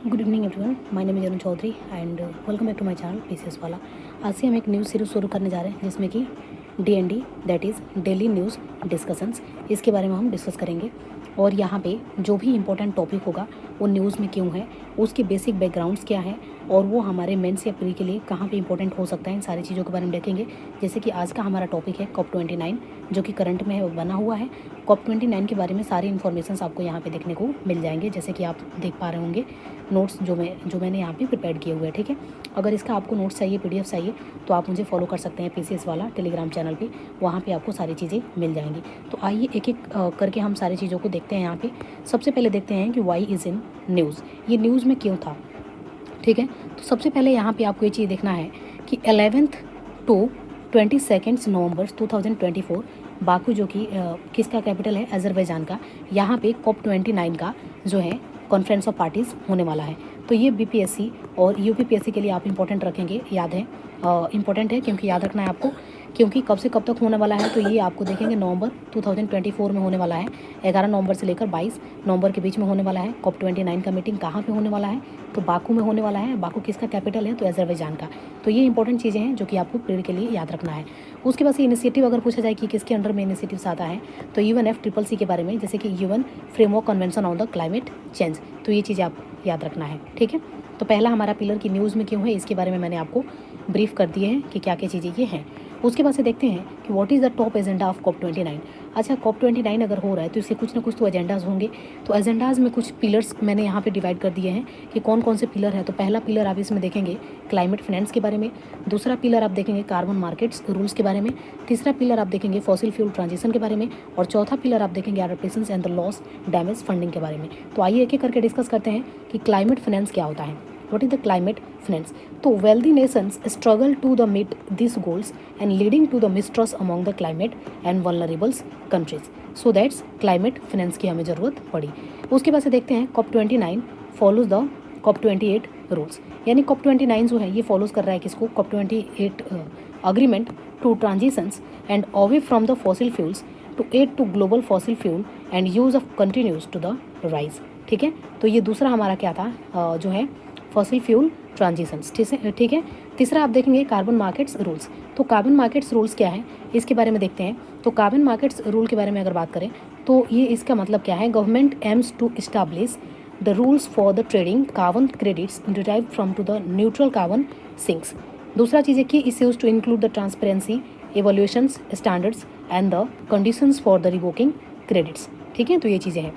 Good evening everyone, my name is Arun Chaudhary and welcome back to my channel PCS वाला। आज से हम एक न्यूज़ सीरीज शुरू करने जा रहे हैं जिसमें कि DND that is daily news discussions, इसके बारे में हम डिस्कस करेंगे। और यहाँ पे जो भी इम्पोर्टेंट टॉपिक होगा वो न्यूज़ में क्यों है, उसके बेसिक बैकग्राउंड्स क्या है और वो हमारे मेंस या प्री के लिए कहाँ पे इंपॉर्टेंट हो सकता है, इन सारी चीज़ों के बारे में देखेंगे। जैसे कि आज का हमारा टॉपिक है COP29 जो कि करंट में है, बना हुआ है। COP29 के बारे में सारी इन्फॉर्मेशन आपको यहाँ पे देखने को मिल जाएंगे, जैसे कि आप देख पा रहे होंगे नोट्स जो मैंने यहाँ पे प्रिपेयर किए हुए हैं। ठीक है, अगर इसका आपको नोट्स चाहिए, पीडीएफ चाहिए, तो आप मुझे फॉलो कर सकते हैं पीसीएस वाला टेलीग्राम चैनल पे, वहाँ पे आपको सारी चीज़ें मिल जाएंगी। तो आइए एक एक करके हम सारी चीज़ों को देखते हैं। यहाँ पे सबसे पहले देखते हैं कि वाई इज़ इन न्यूज़, ये न्यूज़ में क्यों था। ठीक है, तो सबसे पहले यहाँ पे आपको ये चीज़ देखना है कि 11th to 22 नवंबर 2024 बाकू जो कि किसका कैपिटल है, अजरबैजान का, यहाँ पे COP29 का जो है कॉन्फ्रेंस ऑफ पार्टीज़ होने वाला है। तो ये बीपीएससी और यूपीपीएससी के लिए आप इंपॉर्टेंट रखेंगे, याद है, इंपॉर्टेंट है क्योंकि याद रखना है आपको, क्योंकि कब से कब तक होने वाला है। तो ये आपको देखेंगे नवंबर 2024 में होने वाला है, 11 नवंबर से लेकर 22 नवंबर के बीच में होने वाला है। COP29 का मीटिंग कहाँ पे होने वाला है, तो बाकू में होने वाला है। बाकू किसका कैपिटल है, तो अजरबैजान का। तो ये इंपॉर्टेंट चीज़ें हैं जो कि आपको पीरियड के लिए याद रखना है। उसके बाद से इनिशिएटिव अगर पूछा जाए कि किसके अंडर में इनिशिएटिव्स आता है, तो UNFCCC के बारे में, जैसे कि UN framework convention on the climate change. तो ये चीज़ें आप याद रखना है। ठीक है, तो पहला हमारा पिलर की न्यूज़ में क्यों है, इसके बारे में मैंने आपको ब्रीफ कर दिए हैं कि क्या क्या चीज़ें ये हैं। उसके बाद से देखते हैं कि what is the top agenda of COP29। अच्छा, COP29 अगर हो रहा है तो इसके कुछ ना कुछ तो एजेंडाज होंगे। तो एजेंडाज़ में कुछ पिलर्स मैंने यहाँ पे डिवाइड कर दिए हैं कि कौन कौन से पिलर है। तो पहला पिलर आप इसमें देखेंगे क्लाइमेट फाइनेंस के बारे में, दूसरा पिलर आप देखेंगे कार्बन मार्केट्स रूल्स के बारे में, तीसरा पिलर आप देखेंगे फॉसिल फ्यूल ट्रांजिशन के बारे में, और चौथा पिलर आप देखेंगे adaptations and the loss damage funding के बारे में। तो आइए एक एक करके डिस्कस करते हैं कि क्लाइमेट फाइनेंस क्या होता है, what is the climate finance। तो wealthy nations struggle to the meet these goals and leading to the mistrust among the climate and vulnerable countries, so that's climate finance की हमें ज़रूरत पड़ी। उसके बाद से देखते हैं COP29 follows the COP28 rules, यानी COP29 जो है ये फॉलोज कर रहा है किसको, COP28 agreement to transitions and away from the fossil fuels to aid to global fossil fuel and use of continues to the rise। ठीक है, तो ये दूसरा हमारा क्या था, जो है फॉसिल फ्यूल ट्रांजिशंस। ठीक है, तीसरा आप देखेंगे कार्बन मार्केट्स रूल्स। तो कार्बन मार्केट्स रूल्स क्या है, इसके बारे में देखते हैं। तो कार्बन मार्केट्स रूल के बारे में अगर बात करें तो ये इसका मतलब क्या है, government aims to establish the rules for the trading carbon credits derive from to the neutral carbon sinks. दूसरा चीज़ है कि इस use to include the transparency evolutions standards and the conditions for the revoking credits. ठीक है, तो ये चीज़ें हैं।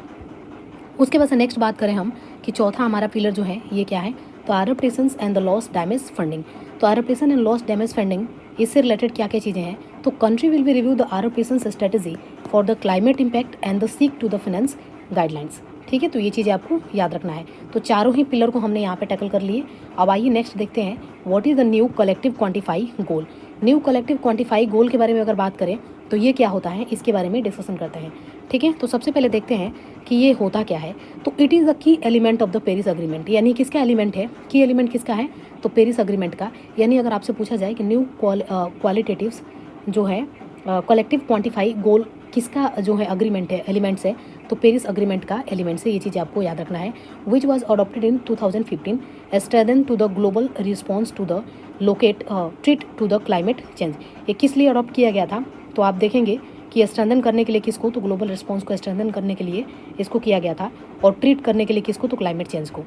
उसके बाद से नेक्स्ट बात करें हम कि चौथा हमारा पिलर जो है ये क्या है, तो adaptations and the loss damage funding. तो adaptation and loss damage funding, इससे रिलेटेड क्या क्या चीज़ें हैं, तो country will be review the adaptation strategy for the climate impact and the seek to the finance guidelines. ठीक है, तो ये चीज़ें आपको याद रखना है। तो चारों ही पिलर को हमने यहाँ पे टैकल कर लिए। अब आइए नेक्स्ट देखते हैं what is the new collective quantify goal. New collective quantify goal के बारे में अगर बात करें तो ये क्या होता है, इसके बारे में डिस्कशन करते हैं। ठीक है, तो सबसे पहले देखते हैं कि ये होता क्या है। तो it is the key element of the Paris agreement, यानी किसका एलिमेंट है, की एलिमेंट किसका है, तो पेरिस अग्रीमेंट का। यानी अगर आपसे पूछा जाए कि न्यू क्वालिटेटिव्स जो है कलेक्टिव क्वांटिफाई गोल किसका जो है अग्रीमेंट है, एलिमेंट्स है, तो पेरिस अग्रीमेंट का एलिमेंट्स है। ये चीज़ आपको याद रखना है। Which was adopted in 2015 strengthen to the global response to the locate treat to the climate change. ये किस लिए अडॉप्ट किया गया था, तो आप देखेंगे कि स्ट्रेंथन करने के लिए किसको, तो ग्लोबल रिस्पॉन्स को स्ट्रेंथन करने के लिए इसको किया गया था, और ट्रीट करने के लिए किसको, तो क्लाइमेट चेंज को।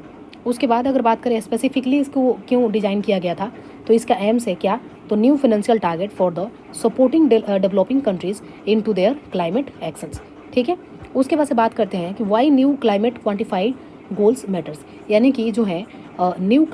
उसके बाद अगर बात करें स्पेसिफिकली इसको क्यों डिज़ाइन किया गया था, तो इसका एम्स है क्या, तो new financial target for the supporting developing countries into their climate actions. ठीक है, उसके बाद से बात करते हैं कि why new climate quantified goals matters, यानी कि जो है न्यू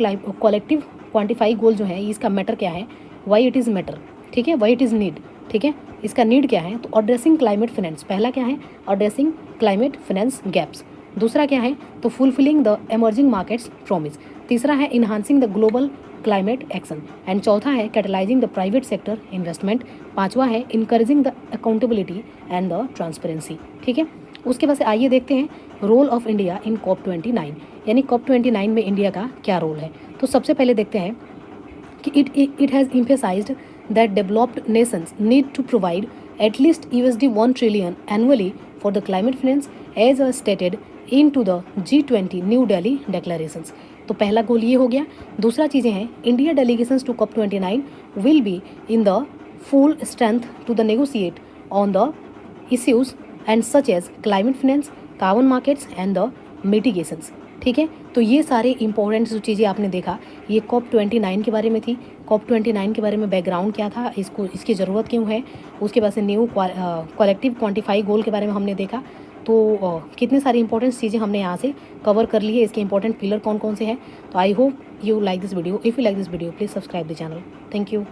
कलेक्टिव क्वांटिफाई गोल जो है इसका मैटर क्या है, वाई इट इज़ मैटर। ठीक है, वाई इट इज़ नीड। ठीक है, इसका नीड क्या है, तो एड्रेसिंग क्लाइमेट फाइनेंस, पहला क्या है, एड्रेसिंग क्लाइमेट फाइनेंस गैप्स। दूसरा क्या है, तो fulfilling the emerging markets promise. तीसरा है enhancing the global climate action, and चौथा है catalysing the private sector investment. पांचवा है encouraging the accountability and the transparency. ठीक है, उसके बाद से आइए देखते हैं role of India in COP29, यानी COP29 में इंडिया का क्या रोल है। तो सबसे पहले देखते हैं कि it has emphasized that developed nations need to provide at least $1 trillion annually for the climate finance as stated in to the G20 New Delhi declarations. तो पहला गोल ये हो गया। दूसरा चीज़ें हैं, India delegations to COP29 will be in the full strength to the negotiate on the issues and such as climate finance, carbon markets and the mitigations. ठीक है, तो ये सारे इंपॉर्टेंट जो चीज़ें आपने देखा ये COP29 के बारे में थी। COP29 के बारे में बैकग्राउंड क्या था, इसकी ज़रूरत क्यों है, उसके बाद से न्यू कलेक्टिव क्वान्टिफाई गोल के बारे में हमने देखा। तो कितने सारी इंपॉर्टेंट चीज़ें हमने यहाँ से कवर कर ली है, इसके इंपॉर्टेंट पिलर कौन कौन से हैं। तो I hope you like this video. If you like this video please subscribe the channel. Thank you.